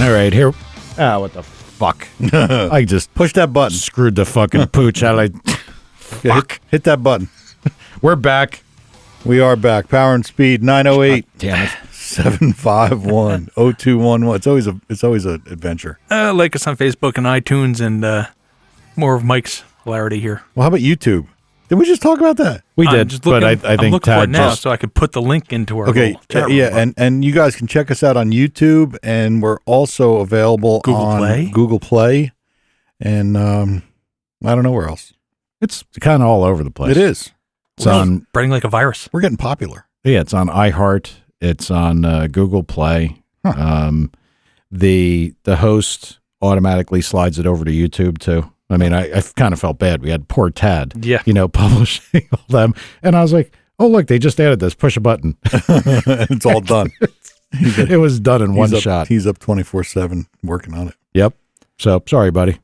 All right, here. Ah, what the fuck? I just push that button. Screwed the fucking pooch out of fuck. Hit that button. We're back. We are back. Power and Speed 908. Damn it. 751-0211. It's always an adventure. Like us on Facebook and iTunes, and more of Mike's hilarity here. Well, how about YouTube? Did we just talk about that? We did, just looking, but I I'm think looking for it Tad now just... so I could put the link into our okay. chat room. Yeah, and you guys can check us out on YouTube, and we're also available on Google Play, and I don't know where else. It's kind of all over the place. It is. It's on spreading like a virus. We're getting popular. Yeah, it's on iHeart. It's on Google Play. Huh. The host automatically slides it over to YouTube too. I mean, I kind of felt bad. We had poor Tad, publishing all them. And I was like, oh, look, they just added this. Push a button. It's all done. It was done in one shot. He's up 24/7 working on it. Yep. So, sorry, buddy.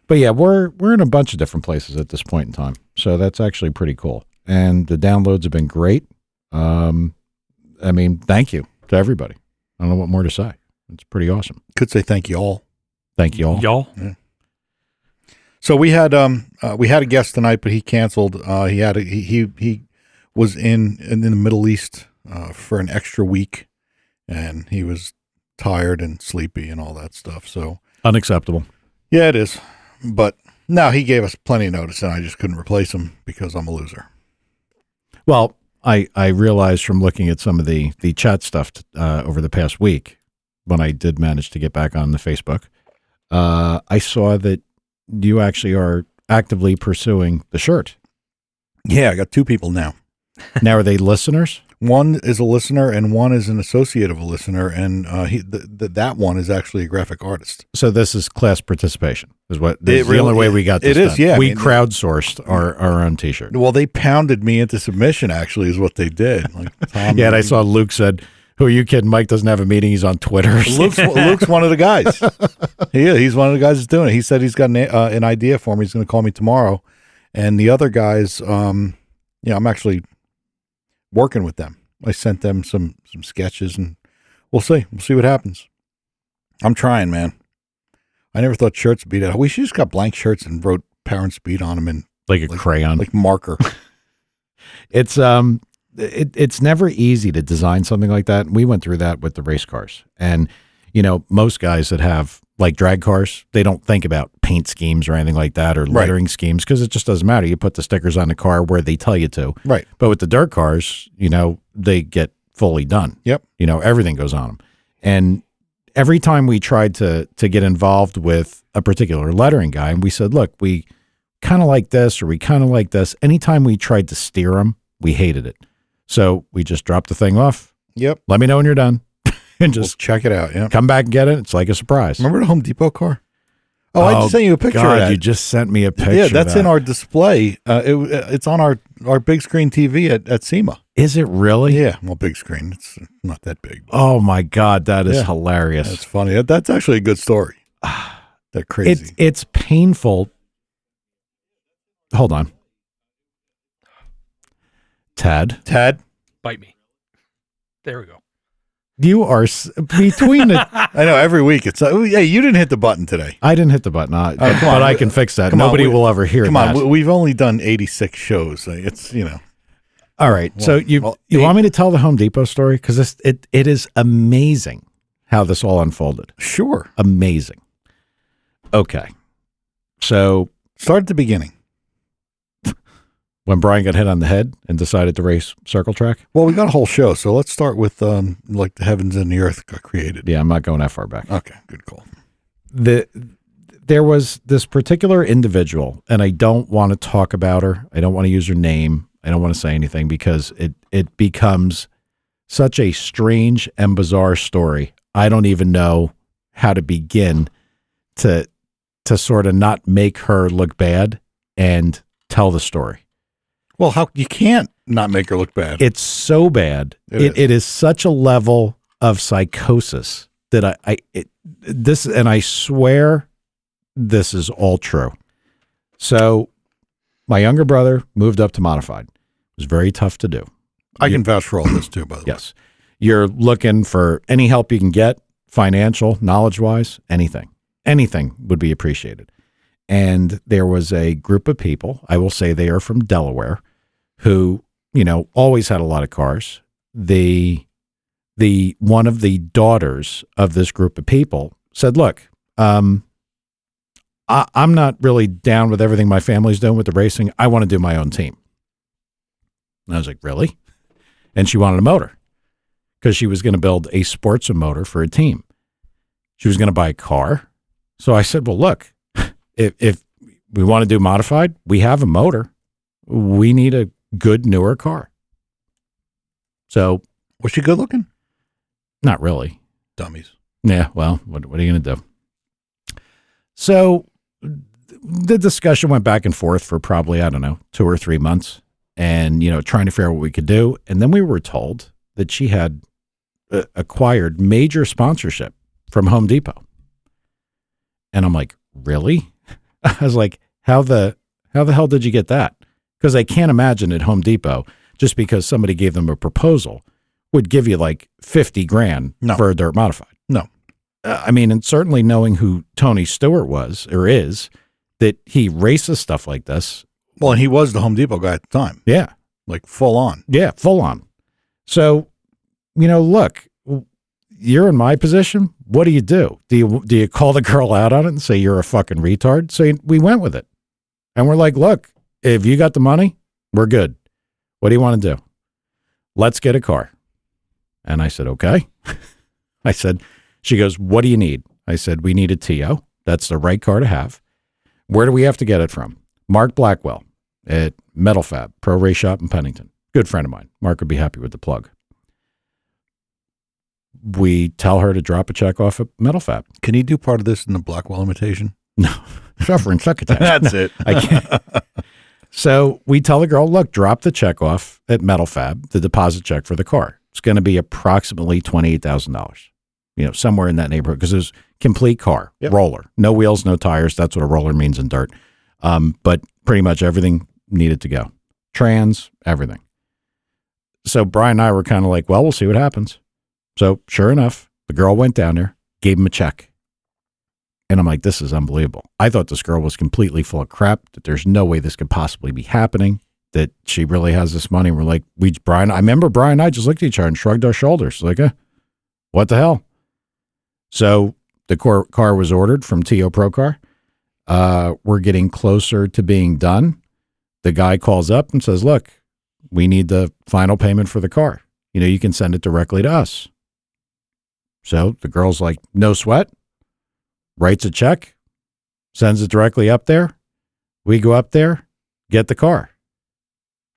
But yeah, we're in a bunch of different places at this point in time. So that's actually pretty cool. And the downloads have been great. I mean, thank you to everybody. I don't know what more to say. It's pretty awesome. Could say thank you all. Thank you all. Y'all. Yeah. So we had a guest tonight, but he canceled. He was in the Middle East for an extra week, and he was tired and sleepy and all that stuff. So unacceptable. Yeah, it is. But now he gave us plenty of notice, and I just couldn't replace him because I'm a loser. Well, I realized from looking at some of the chat stuff over the past week, when I did manage to get back on the Facebook, I saw that you actually are actively pursuing the shirt. Yeah, I got two people now. Now, are they listeners? One is a listener, and one is an associate of a listener, and that one is actually a graphic artist. So this is class participation, is what the only way we got this done. It is, yeah. We crowdsourced our own T-shirt. Well, they pounded me into submission, actually, is what they did. Like Tom, yeah, and I saw Luke said, who are you kidding? Mike doesn't have a meeting. He's on Twitter. Luke's one of the guys. He's one of the guys that's doing it. He said he's got an idea for me. He's going to call me tomorrow. And the other guys, I'm actually working with them. I sent them some sketches, and we'll see. We'll see what happens. I'm trying, man. I never thought shirts would be that. We should just got blank shirts and wrote Power and Speed on them in like a crayon, like marker. It's never easy to design something like that. We went through that with the race cars, and most guys that have like drag cars, they don't think about paint schemes or anything like that, or lettering schemes, because it just doesn't matter. You put the stickers on the car where they tell you to. Right. But with the dirt cars, they get fully done. Yep. Everything goes on them. And every time we tried to get involved with a particular lettering guy, and we said, look, we kind of like this, or we kind of like this. Anytime we tried to steer them, we hated it. So we just dropped the thing off. Yep. Let me know when you're done. And just check it out. Yeah. Come back and get it. It's like a surprise. Remember the Home Depot car? Oh, I just sent you a picture of that. You just sent me a picture. Yeah, that's in our display. It's on our big screen TV at SEMA. Is it really? Yeah, well, big screen. It's not that big. Oh my God, that is hilarious. That's funny. That's actually a good story. That crazy. It's painful. Hold on. Tad. Bite me. There we go. You are between the... I know, every week it's hey, you didn't hit the button today. I didn't hit the button, but I can fix that. Nobody will ever hear that. Come on, we've only done 86 shows. It's, All right, so you want me to tell the Home Depot story? Because it is amazing how this all unfolded. Sure. Amazing. Okay. So... Start at the beginning. When Brian got hit on the head and decided to race circle track? Well, we got a whole show, so let's start with like the heavens and the earth got created. Yeah, I'm not going that far back. Okay, good call. There was this particular individual, and I don't want to talk about her. I don't want to use her name. I don't want to say anything because it becomes such a strange and bizarre story. I don't even know how to begin to sort of not make her look bad and tell the story. Well, how you can't not make her look bad. It's so bad. It is such a level of psychosis that I swear this is all true. So my younger brother moved up to modified. It was very tough to do. I can vouch for all this too, by the way. Yes. You're looking for any help you can get financial, knowledge-wise, anything would be appreciated. And there was a group of people, I will say they are from Delaware, who, always had a lot of cars. The one of the daughters of this group of people said, look, I'm not really down with everything my family's doing with the racing. I want to do my own team. And I was like, really? And she wanted a motor because she was going to build a sports motor for a team. She was going to buy a car. So I said, well, look, if we want to do modified, we have a motor. We need a good newer car. So Was she good looking? not really. Dummies. Yeah, well, what are you going to do? So the discussion went back and forth for probably, 2 or 3 months and, trying to figure out what we could do. And then we were told that she had acquired major sponsorship from Home Depot. And I'm like, really? I was like, how the hell did you get that? Because I can't imagine at Home Depot, just because somebody gave them a proposal, would give you like 50 grand for a dirt modified. No. And certainly knowing who Tony Stewart was or is, that he races stuff like this. Well, and he was the Home Depot guy at the time. Yeah. Like full on. Yeah, full on. So, look, you're in my position. What do? Do you call the girl out on it and say you're a fucking retard? So we went with it. And we're like, look, if you got the money, we're good. What do you want to do? Let's get a car. And I said, okay. She goes, what do you need? I said, we need a TO. That's the right car to have. Where do we have to get it from? Mark Blackwell at Metal Fab, Pro Race Shop in Pennington. Good friend of mine. Mark would be happy with the plug. We tell her to drop a check off at Metal Fab. Can he do part of this in the Blackwell imitation? No. Suffering succotash. That's it. I can't. So we tell the girl, look, drop the check off at Metal Fab, the deposit check for the car. It's going to be approximately $28,000, somewhere in that neighborhood, because it's complete car, roller, no wheels, no tires. That's what a roller means in dirt. But pretty much everything needed to go. Trans, everything. So Brian and I were kind of like, well, we'll see what happens. So sure enough, the girl went down there, gave him a check. And I'm like, this is unbelievable. I thought this girl was completely full of crap, that there's no way this could possibly be happening, that she really has this money. We're like, I remember Brian and I just looked at each other and shrugged our shoulders. Like, what the hell? So the car was ordered from TO Pro Car. We're getting closer to being done. The guy calls up and says, look, we need the final payment for the car. You can send it directly to us. So the girl's like, no sweat. Writes a check, sends it directly up there. We go up there, get the car.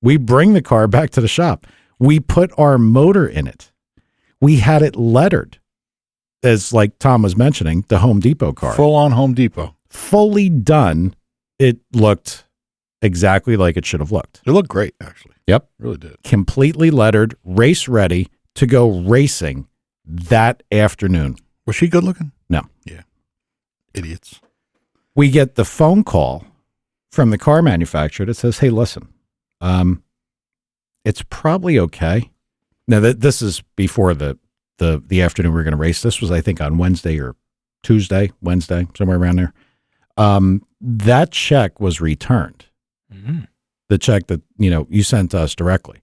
We bring the car back to the shop. We put our motor in it. We had it lettered, as like Tom was mentioning, the Home Depot car. Full on Home Depot. Fully done. It looked exactly like it should have looked. It looked great, actually. Yep. It really did. Completely lettered, race ready to go racing that afternoon. Was she good looking? No. Yeah. Idiots. We get the phone call from the car manufacturer that says, hey, listen, it's probably okay. Now, this is before the afternoon we were going to race. This was, I think, on Wednesday, somewhere around there. That check was returned. Mm-hmm. The check that, you sent to us directly.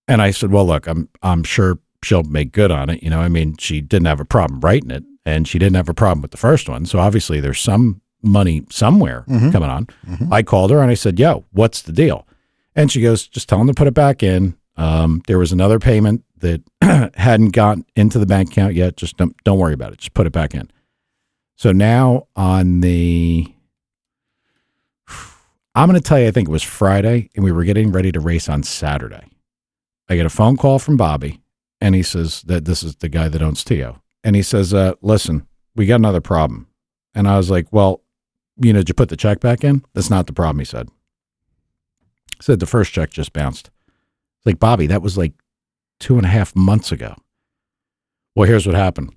And I said, well, look, I'm sure she'll make good on it. She didn't have a problem writing it. And she didn't have a problem with the first one. So obviously there's some money somewhere coming on. Mm-hmm. I called her and I said, yo, what's the deal? And she goes, just tell them to put it back in. There was another payment that hadn't gotten into the bank account yet. Just don't worry about it. Just put it back in. So now I'm going to tell you, I think it was Friday and we were getting ready to race on Saturday. I get a phone call from Bobby and he says that this is the guy that owns TO. And he says, listen, we got another problem. And I was like, well, did you put the check back in? That's not the problem, he said. He said the first check just bounced. It's like, Bobby, that was like 2.5 months ago. Well, here's what happened.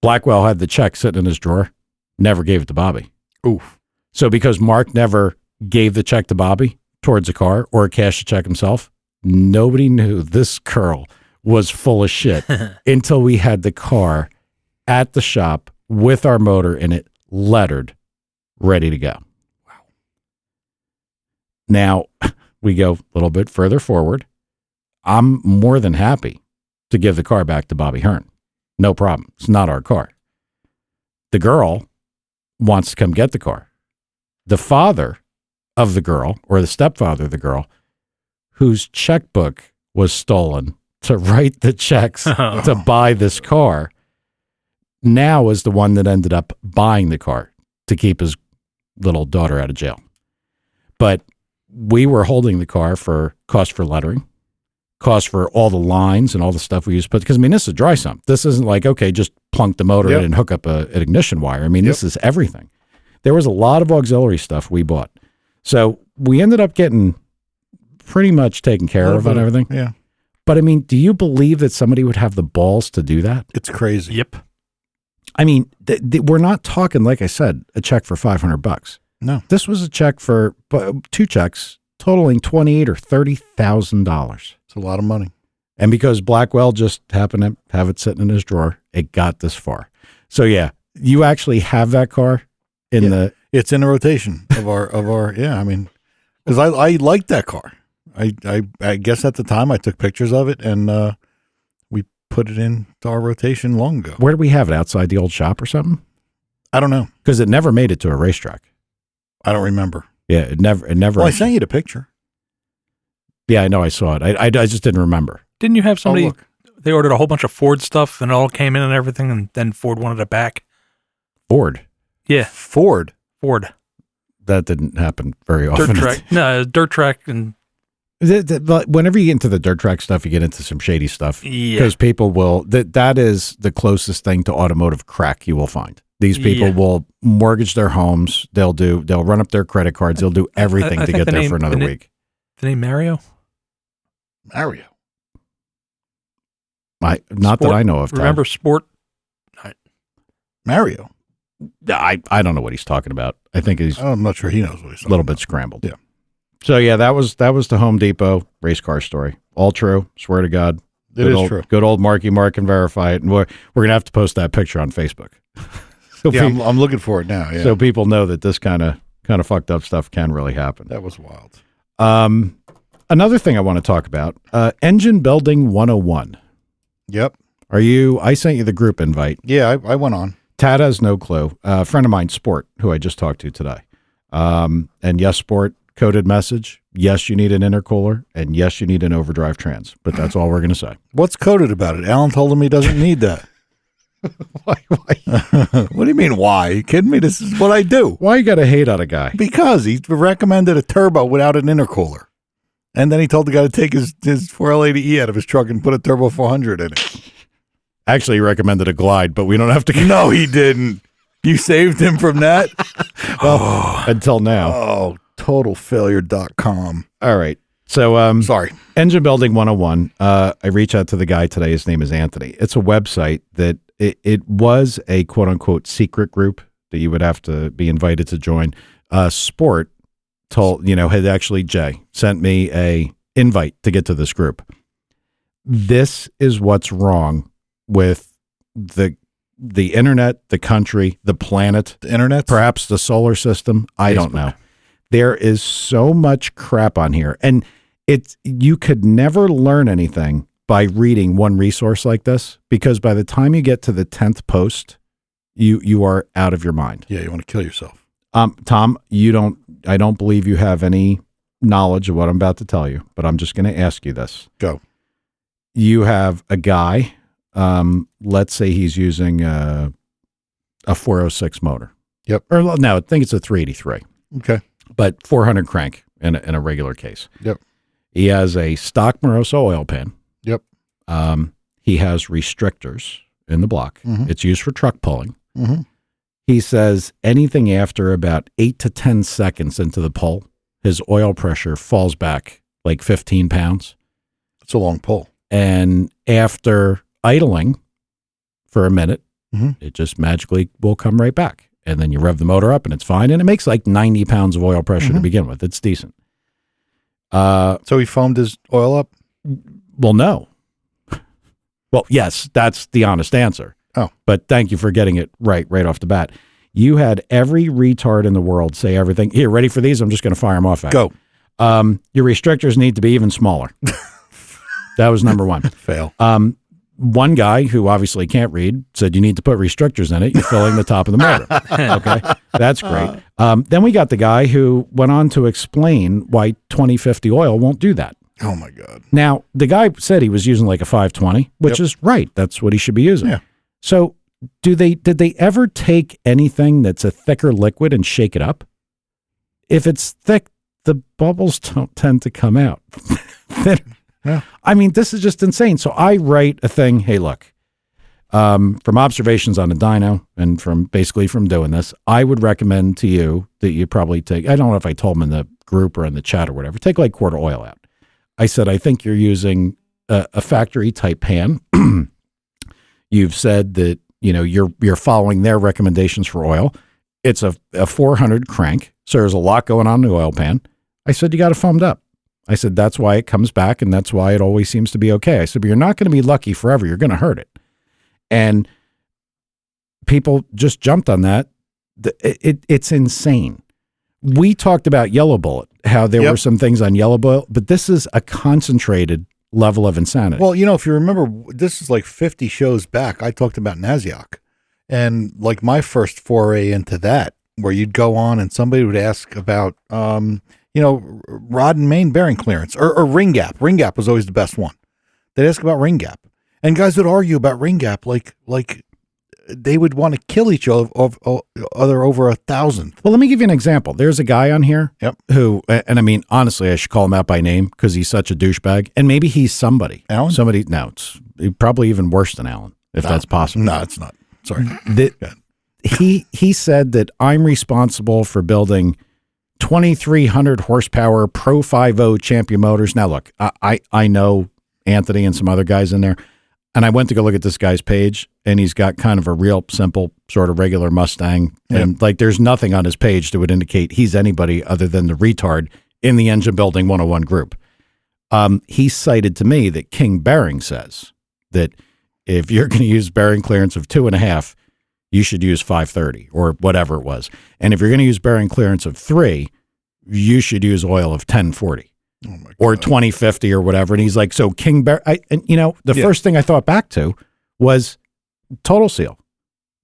Blackwell had the check sitting in his drawer, never gave it to Bobby. Oof. So because Mark never gave the check to Bobby towards a car or cashed the check himself, nobody knew this girl was full of shit until we had the car at the shop with our motor in it, lettered, ready to go. Wow. Now, we go a little bit further forward. I'm more than happy to give the car back to Bobby Hearn. No problem. It's not our car. The girl wants to come get the car. The father of the girl, or the stepfather of the girl, whose checkbook was stolen to write the checks to buy this car, now is the one that ended up buying the car to keep his little daughter out of jail. But we were holding the car for cost for lettering, cost for all the lines and all the stuff we used to put, because I mean, this is dry sump. This isn't like, okay, just plunk the motor in and hook up an ignition wire. I mean, this is everything. There was a lot of auxiliary stuff we bought. So we ended up getting pretty much taken care of and everything. Yeah. But I mean, do you believe that somebody would have the balls to do that? It's crazy. Yep. I mean, we're not talking, like I said, a check for $500. No. This was a check for 2 checks totaling $28,000 or $30,000. It's a lot of money. And because Blackwell just happened to have it sitting in his drawer, it got this far. So yeah, you actually have that car in the. It's in the rotation of our. Yeah, I mean, because I liked that car. I guess at the time I took pictures of it and we put it into our rotation long ago. Where do we have it? Outside the old shop or something? I don't know, because it never made it to a racetrack. I don't remember. Yeah, it never. Well, I sent you the picture. Yeah, I know. I saw it. I just didn't remember. Didn't you have somebody? They ordered a whole bunch of Ford stuff and it all came in and everything, and then Ford wanted it back. Ford. Yeah, Ford. That didn't happen very often. Dirt track. No, dirt track and. But whenever you get into the dirt track stuff, you get into some shady stuff. Yeah. Because people will. That is the closest thing to automotive crack you will find. These people will mortgage their homes. They'll run up their credit cards. They'll do everything to get there for another week. The name Mario? Mario. Not that I know of. Remember Sport? Mario. I don't know what he's talking about. I think I'm not sure he knows what he's talking a little about. bit scrambled. Yeah. So yeah, that was the Home Depot race car story. All true. Swear to God. It is true. Good old Marky Mark can verify it, and we're gonna have to post that picture on Facebook. So yeah, I'm looking for it now. Yeah. So people know that this kind of fucked up stuff can really happen. That was wild. Another thing I want to talk about: engine building 101. Yep. I sent you the group invite. Yeah, I went on. Tad has no clue. A friend of mine, Sport, who I just talked to today. And yes, Sport, coded message. Yes, you need an intercooler. And yes, you need an overdrive trans. But that's all we're going to say. What's coded about it? Alan told him he doesn't need that. Why? What do you mean, why? Are you kidding me? This is what I do. Why you got to hate on a guy? Because he recommended a turbo without an intercooler. And then he told the guy to take his 4L80E out of his truck and put a turbo 400 in it. Actually, he recommended a Glide, but we don't have to. No, he didn't. You saved him from that? Well, until now. Oh, totalfailure.com. All right. So, sorry. Engine Building 101. I reached out to the guy today. His name is Anthony. It's a website that it was a quote unquote secret group that you would have to be invited to join. Sport had actually Jay sent me a invite to get to this group. This is what's wrong with the internet, the country, the planet, the internet, perhaps the solar system. I don't know. There is so much crap on here, and you could never learn anything by reading one resource like this, because by the time you get to the 10th post, you are out of your mind. Yeah, you want to kill yourself. Tom, I don't believe you have any knowledge of what I'm about to tell you, but I'm just going to ask you this. Go. You have a guy, let's say he's using a 406 motor. Yep. Or no, I think it's a 383. Okay. But 400 crank in a regular case. Yep. He has a stock Moroso oil pan. Yep. He has restrictors in the block. Mm-hmm. It's used for truck pulling. Mm-hmm. He says anything after about 8 to 10 seconds into the pull, his oil pressure falls back like 15 pounds. It's a long pull. And after idling for a minute, mm-hmm. it just magically will come right back. And then you rev the motor up and it's fine. And it makes like 90 pounds of oil pressure mm-hmm. to begin with. It's decent. So he foamed his oil up? Well, no. Well, yes, that's the honest answer. Oh. But thank you for getting it right off the bat. You had every retard in the world say everything. Here, ready for these? I'm just going to fire them off at you. Go. Your restrictors need to be even smaller. That was number one. Fail. One guy who obviously can't read said you need to put restrictors in it. You're filling the top of the motor. Okay, that's great. Then we got the guy who went on to explain why 2050 oil won't do that. Oh my God. Now, the guy said he was using like a 520, which is right. That's what he should be using. Yeah. So did they ever take anything that's a thicker liquid and shake it up? If it's thick, the bubbles don't tend to come out. Yeah. I mean, this is just insane. So I write a thing, hey, look, from observations on the dyno and from doing this, I would recommend to you that you probably take, I don't know if I told them in the group or in the chat or whatever, take like quarter oil out. I said, I think you're using a factory type pan. You've said that, you're following their recommendations for oil. It's a 400 crank. So there's a lot going on in the oil pan. I said, you got it foamed up. I said, that's why it comes back, and that's why it always seems to be okay. I said, but you're not going to be lucky forever. You're going to hurt it. And people just jumped on that. It's insane. We talked about Yellow Bullet, how there were some things on Yellow Bullet, but this is a concentrated level of insanity. Well, if you remember, this is like 50 shows back, I talked about Naziok. And like my first foray into that, where you'd go on and somebody would ask about, rod and main bearing clearance or ring gap. Ring gap was always the best one. They'd ask about ring gap, and guys would argue about ring gap like they would want to kill each other over 1,000. Well, let me give you an example. There's a guy on here who, and I mean, honestly, I should call him out by name because he's such a douchebag, and maybe he's somebody. Alan? No, it's probably even worse than Alan, if that's possible. No, it's not. Sorry. He said that I'm responsible for building 2,300 horsepower Pro 5.0 Champion motors. Now, look, I know Anthony and some other guys in there, and I went to go look at this guy's page, and he's got kind of a real simple sort of regular Mustang, and like there's nothing on his page that would indicate he's anybody other than the retard in the Engine Building 101 group. He cited to me that King Bearing says that if you're going to use bearing clearance of 2.5, you should use 530 or whatever it was. And if you're going to use bearing clearance of 3, you should use oil of 1040 or 2050 or whatever. And he's like, so King Bear, first thing I thought back to was Total Seal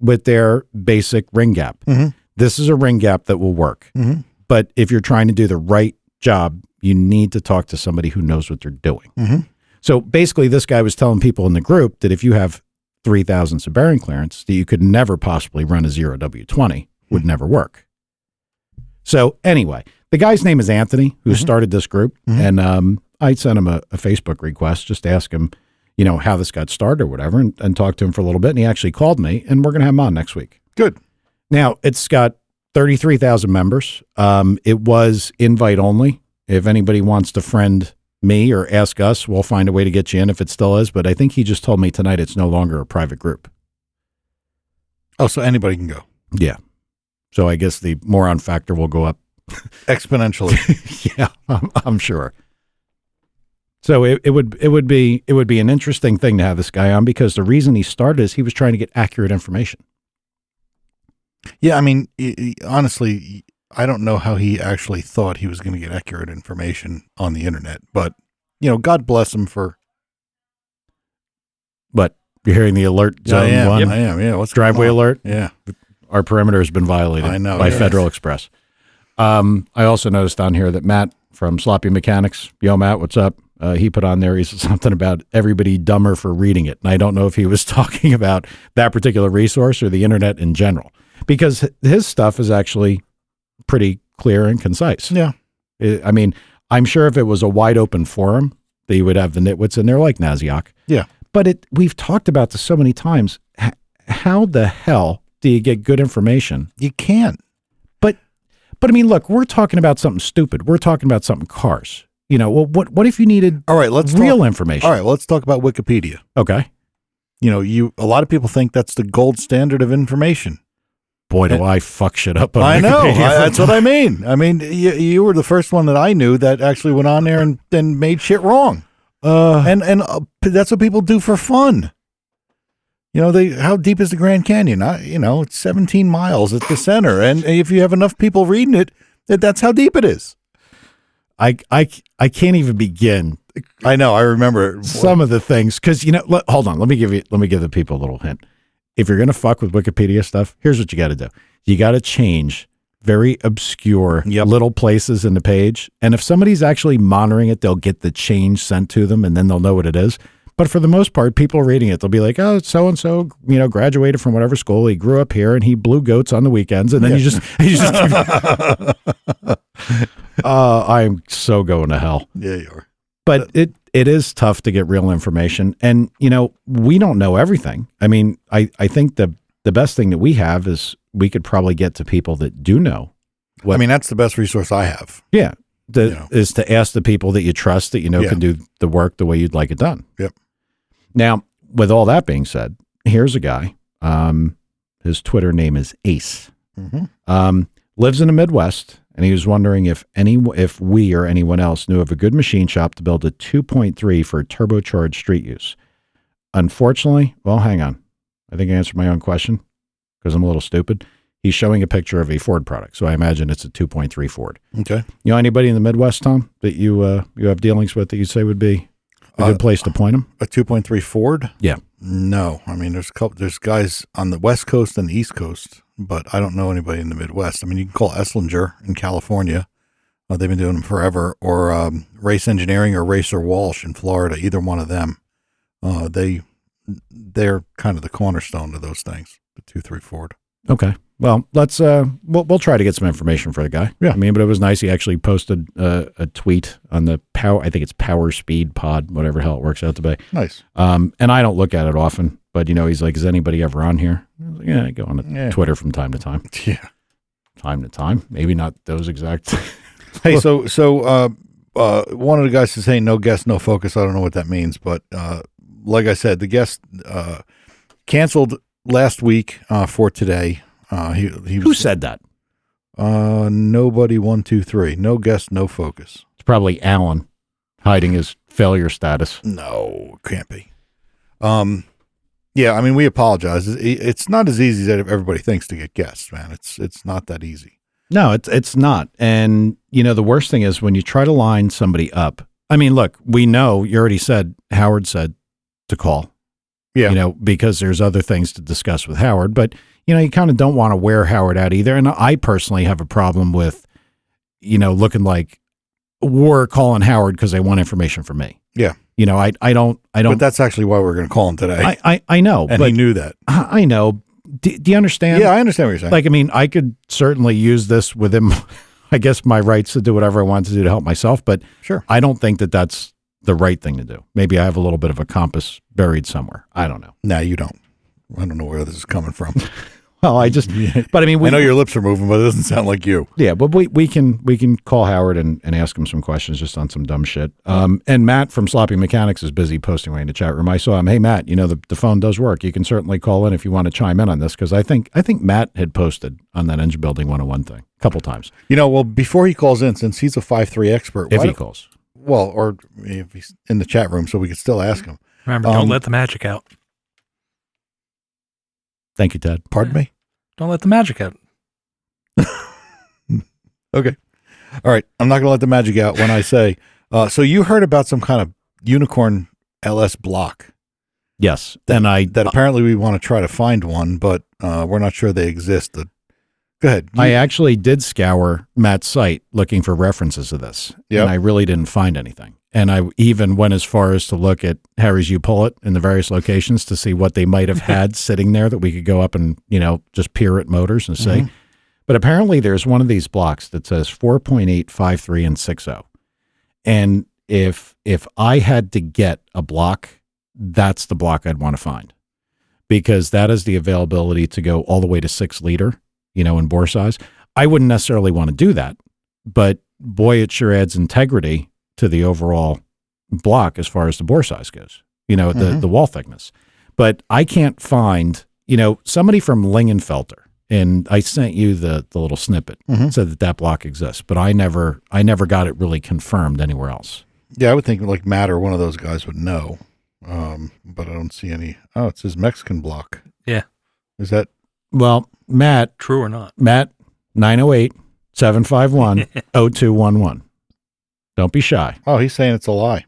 with their basic ring gap. Mm-hmm. This is a ring gap that will work. Mm-hmm. But if you're trying to do the right job, you need to talk to somebody who knows what they're doing. Mm-hmm. So basically this guy was telling people in the group that if you have 3 thousandths of bearing clearance, that you could never possibly run a 0 W20, would never work. So anyway, the guy's name is Anthony, who started this group, and I sent him a Facebook request just to ask him, how this got started or whatever, and talk to him for a little bit. And he actually called me, and we're going to have him on next week. Good. Now, it's got 33,000 members. It was invite only. If anybody wants to friend me or ask us, we'll find a way to get you in if it still is. But I think he just told me tonight it's no longer a private group. Oh, so anybody can go. Yeah. So I guess the moron factor will go up exponentially. Yeah, I'm sure. So it would be an interesting thing to have this guy on, because the reason he started is he was trying to get accurate information. Yeah, I mean, honestly, I don't know how he actually thought he was going to get accurate information on the internet, but God bless him for. But you're hearing the alert zone 1? I am. Yeah, what's driveway alert? Yeah, our perimeter has been violated. I know, by Federal Express. I also noticed on here that Matt from Sloppy Mechanics, yo Matt, what's up? He put on there, he said something about everybody dumber for reading it, and I don't know if he was talking about that particular resource or the internet in general, because his stuff is actually pretty clear and concise. Yeah. I mean, I'm sure if it was a wide open forum, that you would have the nitwits in there like Naziok. Yeah. But we've talked about this so many times. How the hell do you get good information? You can't. But I mean, look, we're talking about something stupid. We're talking about something cars. Well, what if you needed real information? All right, let's talk about Wikipedia. Okay. A lot of people think that's the gold standard of information. Boy, do I fuck shit up on I know. Wikipedia. That's what I mean. I mean, you were the first one that I knew that actually went on there and made shit wrong. And that's what people do for fun. how deep is the Grand Canyon? It's 17 miles at the center. And if you have enough people reading it, that's how deep it is. I can't even begin. I know. I remember some of the things because hold on. Let me give the people a little hint. If you're gonna fuck with Wikipedia stuff, here's what you got to do. You got to change very obscure little places in the page, and if somebody's actually monitoring it, they'll get the change sent to them, and then they'll know what it is. But for the most part, people reading it, they'll be like, "Oh, so and so, graduated from whatever school. He grew up here, and he blew goats on the weekends." And then you just I'm so going to hell. Yeah, you are. But it is tough to get real information, and we don't know everything. I mean, I think the best thing that we have is we could probably get to people that do know. That's the best resource I have. Yeah, is to ask the people that you trust that can do the work the way you'd like it done. Yep. Now, with all that being said, here's a guy. His Twitter name is Ace. Mm-hmm. Lives in the Midwest, and he was wondering if we or anyone else knew of a good machine shop to build a 2.3 for turbocharged street use. Unfortunately, well, hang on. I think I answered my own question because I'm a little stupid. He's showing a picture of a Ford product, so I imagine it's a 2.3 Ford. Okay. Anybody in the Midwest, Tom, that you have dealings with that you'd say would be a good place to point them? A 2.3 Ford? Yeah. No. There's guys on the West Coast and the East Coast, but I don't know anybody in the Midwest. You can call Esslinger in California. They've been doing them forever. Or Race Engineering or Racer Walsh in Florida, either one of them. They're kind of the cornerstone of those things, the 2.3 Ford. Okay. Well, let's we'll try to get some information for the guy. Yeah. But it was nice. He actually posted a tweet on the I think it's Power Speed Pod, whatever the hell it works out to be. Nice. And I don't look at it often, but he's like, is anybody ever on here? I was like, yeah, I go on Twitter from time to time. Yeah. Time to time. Maybe not those exact. Hey, so one of the guys is saying no guest, no focus. I don't know what that means, but like I said, the guest canceled last week for today. Who said that? Nobody 123. No guest, no focus. It's probably Alan hiding his failure status. No, can't be. Yeah, we apologize. It's not as easy as everybody thinks to get guests, man. It's not that easy. No, it's not. And the worst thing is when you try to line somebody up. Look, we know you already said Howard said to call. Yeah. Because there's other things to discuss with Howard, but you kind of don't want to wear Howard out either. And I personally have a problem with, looking like we're calling Howard because they want information from me. Yeah. I don't. But that's actually why we're going to call him today. I know. And but he knew that. I know. Do you understand? Yeah, I understand what you're saying. I could certainly use this within, I guess, my rights to do whatever I want to do to help myself. But sure, I don't think that that's the right thing to do. Maybe I have a little bit of a compass buried somewhere. I don't know. No, you don't. I don't know where this is coming from. Well, I know your lips are moving, but it doesn't sound like you. Yeah, but we can call Howard and ask him some questions just on some dumb shit. And Matt from Sloppy Mechanics is busy posting away in the chat room. I saw him. Hey, Matt, the phone does work. You can certainly call in if you want to chime in on this because I think Matt had posted on that Engine Building 101 thing a couple times. Well, before he calls in, since he's a 5.3 expert, if he calls, well, or if he's in the chat room, so we could still ask him. Remember, don't let the magic out. Thank you, Ted. Pardon me? Don't let the magic out. Okay. All right. I'm not going to let the magic out when I say, so you heard about some kind of unicorn LS block. Yes. That apparently we want to try to find one, but we're not sure they exist. Go ahead. I actually did scour Matt's site looking for references to this, and I really didn't find anything. And I even went as far as to look at Harry's U-Pull-It in the various locations to see what they might have had sitting there that we could go up and, just peer at motors and see. Mm-hmm. But apparently there's one of these blocks that says 4.8, 5.3, and 6.0. And if I had to get a block, that's the block I'd want to find because that is the availability to go all the way to 6 liter, in bore size. I wouldn't necessarily want to do that, but boy, it sure adds integrity to the overall block as far as the bore size goes, the wall thickness. But I can't find, somebody from Lingenfelter, and I sent you the little snippet, said that block exists, but I never got it really confirmed anywhere else. Yeah, I would think like Matt or one of those guys would know. but I don't see any. Oh, it says Mexican block. Yeah. Is that? Well, Matt, True or not? 908-751-0211. Don't be shy. Oh, he's saying it's a lie.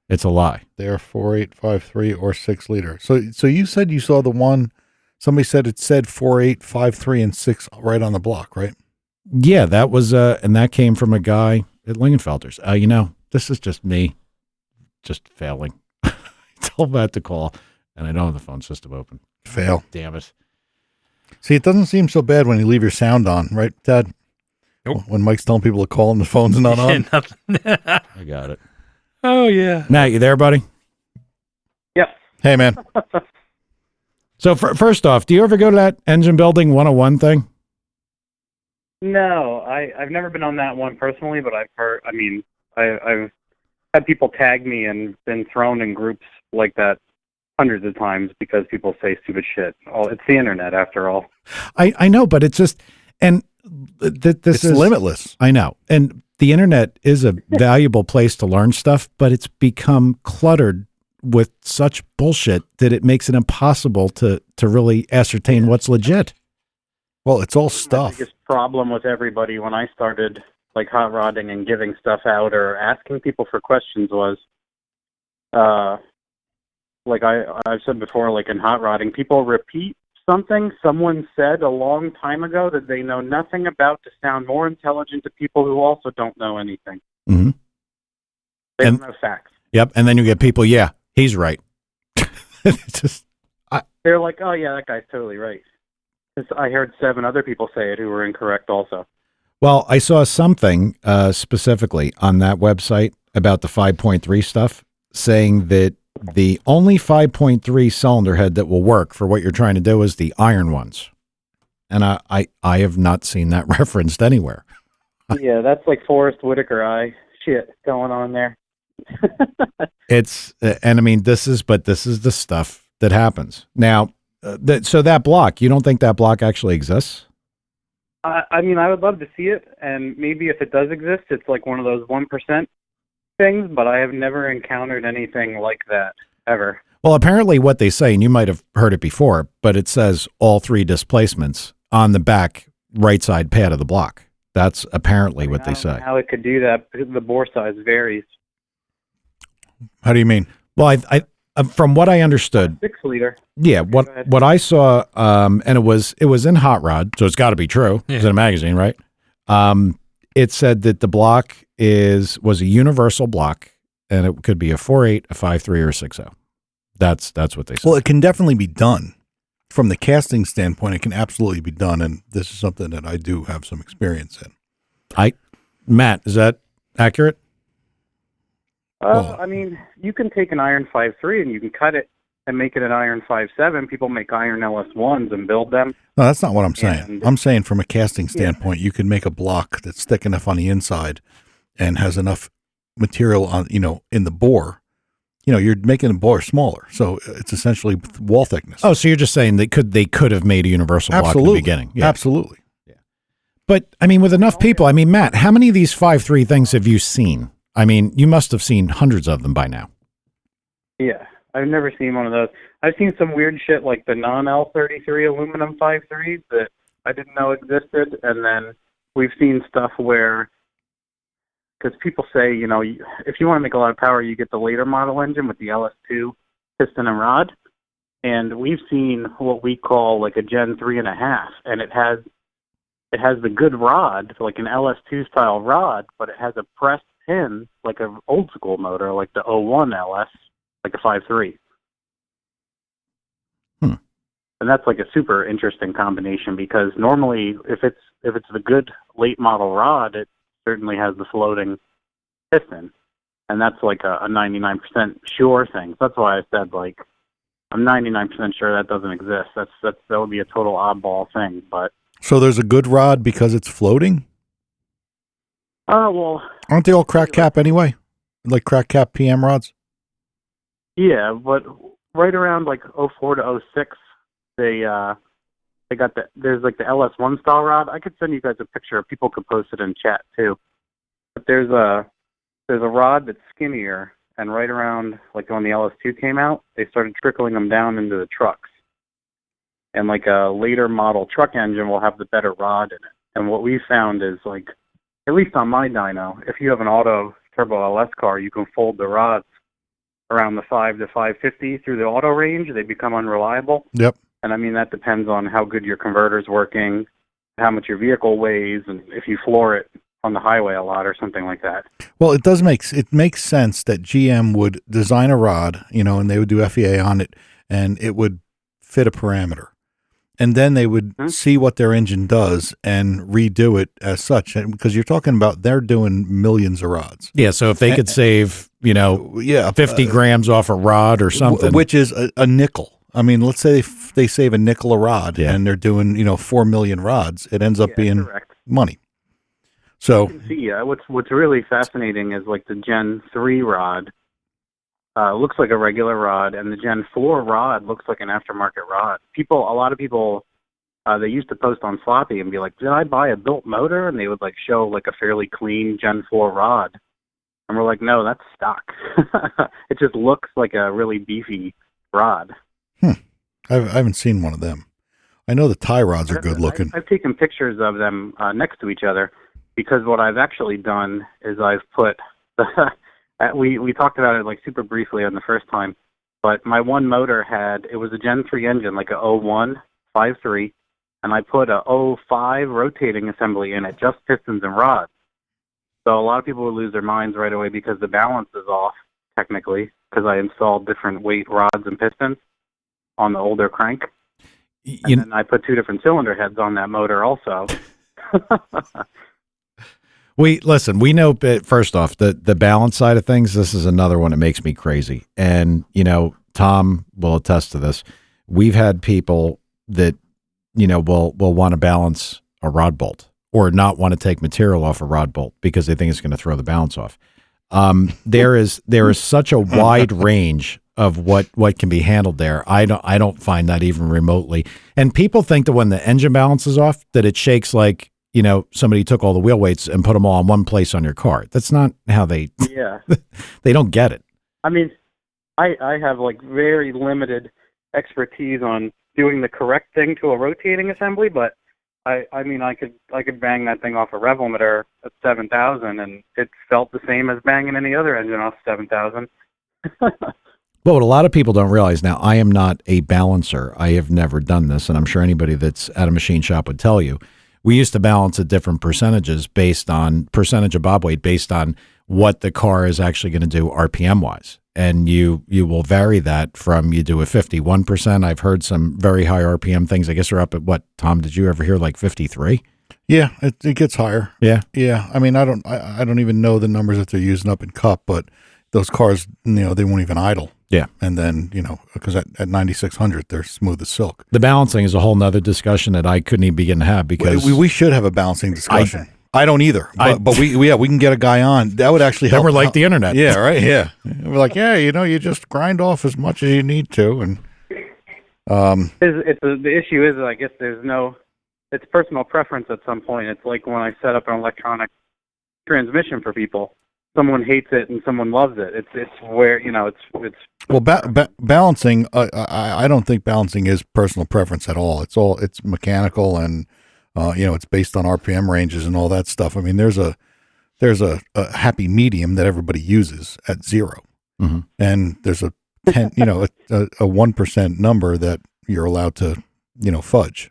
It's a lie. They're 4853 or 6 liter. So you said you saw the one. Somebody said it said 4853 and 6 right on the block, right? Yeah, that was, and that came from a guy at Lingenfelter's. This is just me just failing. I told Matt to call, and I don't have the phone system open. Fail. Damn it. See, it doesn't seem so bad when you leave your sound on, right, Dad? Nope. When Mike's telling people to call and the phone's not on. Nothing. I got it. Oh, yeah. Matt, you there, buddy? Yep. Hey, man. So first off, do you ever go to that engine building 101 thing? No, I've never been on that one personally, but I've heard. I mean, I've had people tag me and been thrown in groups like that hundreds of times because people say stupid shit. Oh, it's the internet after all. I know, but it's just, and this It's is limitless. I know. And the internet is a valuable place to learn stuff, but it's become cluttered with such bullshit that it makes it impossible to really ascertain what's legit. Well, it's all My stuff. biggest problem with everybody when I started like hot rodding and giving stuff out or asking people for questions was, like I've said before, like in hot rodding, people repeat something someone said a long time ago that they know nothing about to sound more intelligent to people who also don't know anything. Mm-hmm. They And- don't know facts. Yep. And then you get people, yeah, he's right. It's just, They're like, oh yeah, that guy's totally right. 'Cause I heard 7 other people say it who were incorrect also. well, I saw something specifically on that website about the 5.3 stuff saying that the only 5.3 cylinder head that will work for what you're trying to do is the iron ones. And I have not seen that referenced anywhere. Yeah, that's like Forrest Whitaker shit going on there. It's, and I mean, this is the stuff that happens. Now, so that block, you don't think that block actually exists? I mean, I would love to see it, and maybe if it does exist, it's like one of those 1% things, but I have never encountered anything like that, ever. Well, apparently what they say, and you might have heard it before, but it says all 3 displacements on the back right side pad of the block. That's apparently what I they don't know say. how it could do that, because the bore size varies. How do you mean? Well, I from what I understood, 6 liter. yeah, go ahead. what I saw, and it was in Hot Rod, so it's got to be true. It's in a magazine, right? It said that the block was a universal block, and it could be a 4.8, a 5.3, or a 6.0. That's what they said. Well, it can definitely be done. From the casting standpoint, it can absolutely be done, and this is something that I do have some experience in. Matt, is that accurate? Well- I mean, you can take an iron 5.3 and you can cut it and make it an iron 5.7. People make iron LS1s and build them. No, that's not what I'm saying. And- I'm saying from a casting standpoint, you can make a block that's thick enough on the inside and has enough material on, in the bore. You're making the bore smaller, so it's essentially wall thickness. Oh, so you're just saying they could have made a universal block in absolutely. the beginning. Yeah. Absolutely. But I mean, with enough people, I mean, Matt, how many of these 5.3 things have you seen? I mean, you must have seen hundreds of them by now. Yeah, I've never seen one of those. I've seen some weird shit like the non-L33 aluminum 5.3s that I didn't know existed, and then we've seen stuff where, because people say, if you want to make a lot of power, you get the later model engine with the LS2 piston and rod, and we've seen what we call like a Gen 3.5, and it has the good rod, like an LS2 style rod, but it has a pressed pin like an old school motor, like the 01 LS, like a 5.3. And that's like a super interesting combination because normally if it's the good late model rod, it certainly has the floating piston. And that's like a 99% sure thing. So that's why I said like I'm 99% sure that doesn't exist. That would be a total oddball thing, but So there's a good rod because it's floating? well, Aren't they all crack cap anyway? Like crack cap PM rods? yeah, but right around like 04 to 06, they got there's like the LS1 style rod. I could send you guys a picture. People could post it in chat too. But there's a rod that's skinnier, and right around like when the LS2 came out, they started trickling them down into the trucks. And like a later model truck engine will have the better rod in it. And what we found is, like, at least on my dyno, if you have an auto turbo LS car, you can fold the rods around the 5 to 550 through the auto range. They become unreliable. Yep. And I mean, that depends on how good your converter's working, how much your vehicle weighs, and if you floor it on the highway a lot or something like that. Well, it makes sense that GM would design a rod, and they would do FEA on it, and it would fit a parameter. And then they would see what their engine does and redo it as such. And because you're talking about, they're doing millions of rods. Yeah. So if they could save, 50 grams off a rod or something, which is a nickel. I mean, let's say they save a nickel a rod, and they're doing, 4 million rods. It ends up being money. So you can see, what's really fascinating is like the Gen 3 rod looks like a regular rod, and the Gen 4 rod looks like an aftermarket rod. A lot of people, they used to post on Sloppy and be like, did I buy a built motor? And they would like show like a fairly clean Gen 4 rod. And we're like, no, that's stock. It just looks like a really beefy rod. I haven't seen one of them. I know the tie rods are good looking. I've taken pictures of them next to each other, because what I've actually done is I've put we talked about it like super briefly on the first time, but my one motor it was a Gen 3 engine, like a 01 5.3, and I put a 05 rotating assembly in it, just pistons and rods. So a lot of people would lose their minds right away because the balance is off, technically, because I installed different weight rods and pistons on the older crank. And then I put 2 different cylinder heads on that motor also. We know, first off, the balance side of things, this is another one that makes me crazy. And, Tom will attest to this. We've had people that, will want to balance a rod bolt or not want to take material off a rod bolt because they think it's going to throw the balance off. There is such a wide range of what can be handled there. I don't find that even remotely. And people think that when the engine balance is off, that it shakes like, somebody took all the wheel weights and put them all in one place on your car. That's not how they don't get it. I mean, I have like very limited expertise on doing the correct thing to a rotating assembly, but I mean, I could bang that thing off a rev limiter at 7,000 and it felt the same as banging any other engine off 7,000. But what a lot of people don't realize now, I am not a balancer. I have never done this, and I'm sure anybody that's at a machine shop would tell you. We used to balance at different percentages based on percentage of bob weight based on what the car is actually going to do RPM wise. And you will vary that from, you do a 51%. I've heard some very high RPM things. I guess they're up at what, Tom, did you ever hear like 53? Yeah, it gets higher. Yeah. Yeah. I mean, I don't even know the numbers that they're using up in Cup, but those cars, they won't even idle. Yeah. And then, because at 9,600, they're smooth as silk. The balancing is a whole nother discussion that I couldn't even begin to have because we should have a balancing discussion. I don't either, but we can get a guy on. That would actually help. Then we're like the internet. Yeah, right. Yeah. We're like, you just grind off as much as you need to. And the issue is, I guess it's personal preference at some point. It's like when I set up an electronic transmission for people. Someone hates it and someone loves it. It's where, it's well, balancing. I don't think balancing is personal preference at all. It's mechanical and, it's based on RPM ranges and all that stuff. I mean, there's a happy medium that everybody uses at 0. Mm-hmm. And there's a 10, a 1% number that you're allowed to, fudge,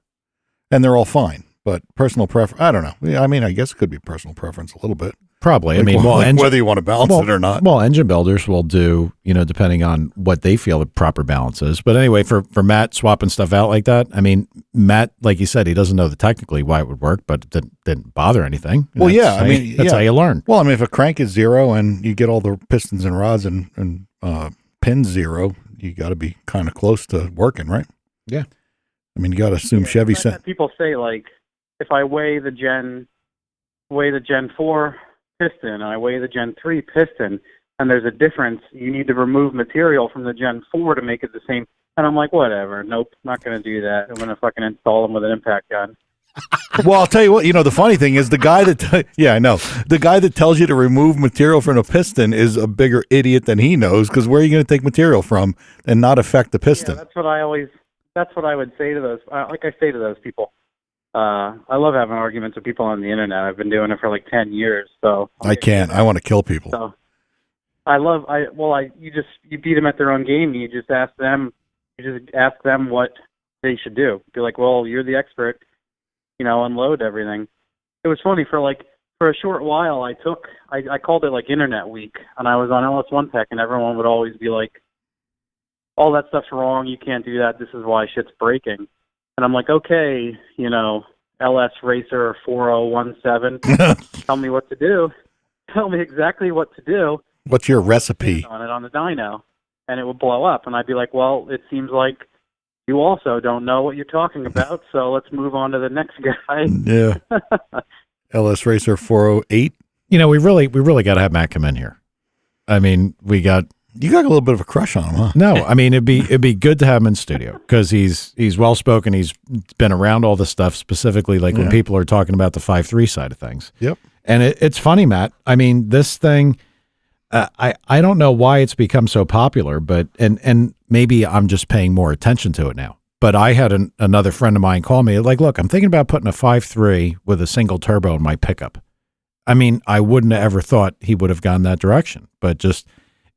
and they're all fine. But personal preference, I don't know. I mean, I guess it could be personal preference a little bit. Probably. Like, I mean, whether you want to balance it or not. Well, engine builders will do, depending on what they feel the proper balance is. But anyway, for Matt swapping stuff out like that, I mean, Matt, like you said, he doesn't know technically why it would work, but it didn't bother anything. Well, that's how you learn. Well, I mean, if a crank is 0 and you get all the pistons and rods and pins 0, you got to be kind of close to working, right? Yeah. I mean, you got to assume Chevy sent. People say, like, if I weigh the Gen 4 piston and I weigh the Gen 3 piston and there's a difference, you need to remove material from the Gen 4 to make it the same. And I'm like, whatever. Nope, not going to do that. I'm going to fucking install them with an impact gun. Well, I'll tell you what, the funny thing is the guy that, I know. The guy that tells you to remove material from a piston is a bigger idiot than he knows, because where are you going to take material from and not affect the piston? Yeah, that's what I would say to those, like I say to those people. I love having arguments with people on the internet. I've been doing it for like 10 years, so. I can't. I want to kill people. So, you beat them at their own game. You just ask them what they should do. Be like, well, you're the expert. Unload everything. It was funny for a short while. I called it like Internet Week, and I was on LS1 Tech, and everyone would always be like, all that stuff's wrong. You can't do that. This is why shit's breaking. And I'm like, okay, LS Racer 4017, tell me what to do. Tell me exactly what to do. What's your recipe? On it on the dyno, and it would blow up. And I'd be like, well, it seems like you also don't know what you're talking about, so let's move on to the next guy. Yeah. LS Racer 408. We really got to have Matt come in here. I mean, you got a little bit of a crush on him, huh? No, I mean, it'd be good to have him in studio because he's well spoken. He's been around all this stuff, specifically when people are talking about the 5.3 side of things. Yep. And it's funny, Matt. I mean, this thing, I don't know why it's become so popular, but and maybe I'm just paying more attention to it now. But I had another friend of mine call me like, look, I'm thinking about putting a 5.3 with a single turbo in my pickup. I mean, I wouldn't have ever thought he would have gone that direction, but just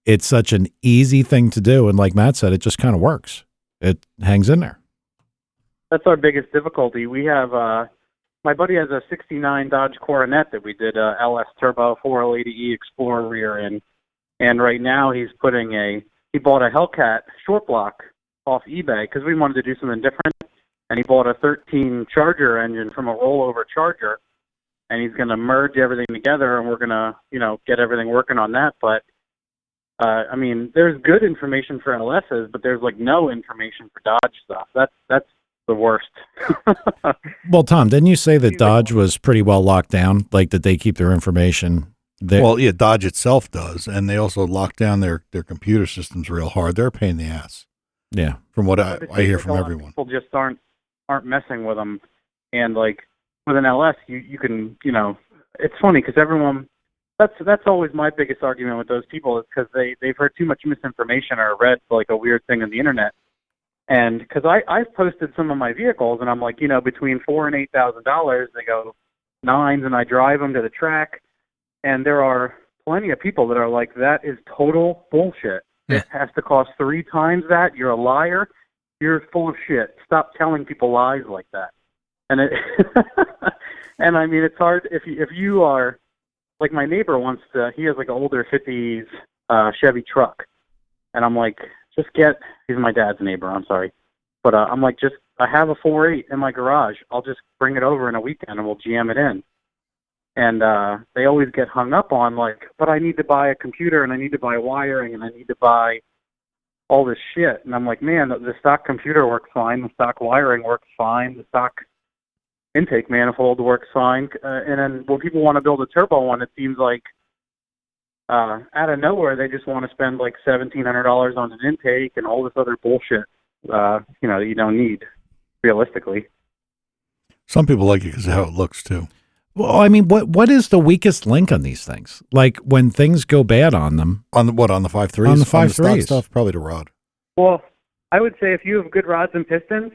it's such an easy thing to do. And like Matt said, it just kind of works. It hangs in there. That's our biggest difficulty. We have, my buddy has a 69 Dodge Coronet that we did a LS Turbo 480E Explorer rear in. And right now he bought a Hellcat short block off eBay because we wanted to do something different. And he bought a 13 Charger engine from a rollover Charger. And he's going to merge everything together, and we're going to, get everything working on that. But, I mean, there's good information for LSs, but there's, no information for Dodge stuff. That's the worst. Well, Tom, didn't you say that Dodge was pretty well locked down, that they keep their information there? Well, yeah, Dodge itself does, and they also lock down their computer systems real hard. They're a pain in the ass. Yeah. From what I hear from everyone. People just aren't messing with them. And, with an LS, you can, it's funny because everyone, that's always my biggest argument with those people is because they've heard too much misinformation or read a weird thing on the internet. And because I've posted some of my vehicles and I'm like, between $4,000 and $8,000, they go nines and I drive them to the track. And there are plenty of people that are like, that is total bullshit. Yeah. It has to cost 3 times that. You're a liar. You're full of shit. Stop telling people lies like that. And and I mean, it's hard if you are like my neighbor wants to. He has an older 50s Chevy truck, and I'm like, he's my dad's neighbor. I'm sorry, but I'm like, I have a 4.8 in my garage. I'll just bring it over in a weekend and we'll jam it in. And they always get hung up on but I need to buy a computer and I need to buy wiring and I need to buy all this shit. And I'm like, man, the stock computer works fine. The stock wiring works fine. The stock intake manifold works fine, and then when people want to build a turbo one, it seems like out of nowhere they just want to spend $1,700 on an intake and all this other bullshit, that you don't need, realistically. Some people like it because of how it looks too. Well, I mean, what is the weakest link on these things? When things go bad on them, on the 5.3s, on the 5.3s stuff, probably the rod. Well, I would say if you have good rods and pistons.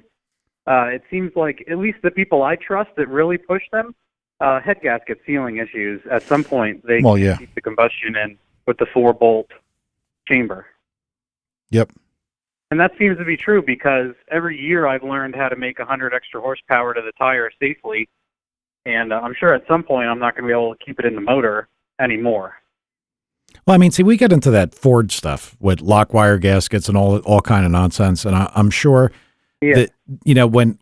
It seems like at least the people I trust that really push them, head gasket sealing issues. At some point, they keep the combustion in with the 4-bolt chamber. Yep. And that seems to be true because every year I've learned how to make 100 extra horsepower to the tire safely, and I'm sure at some point I'm not going to be able to keep it in the motor anymore. Well, I mean, see, we get into that Ford stuff with lock wire gaskets and all kind of nonsense, and I'm sure. Yeah. That,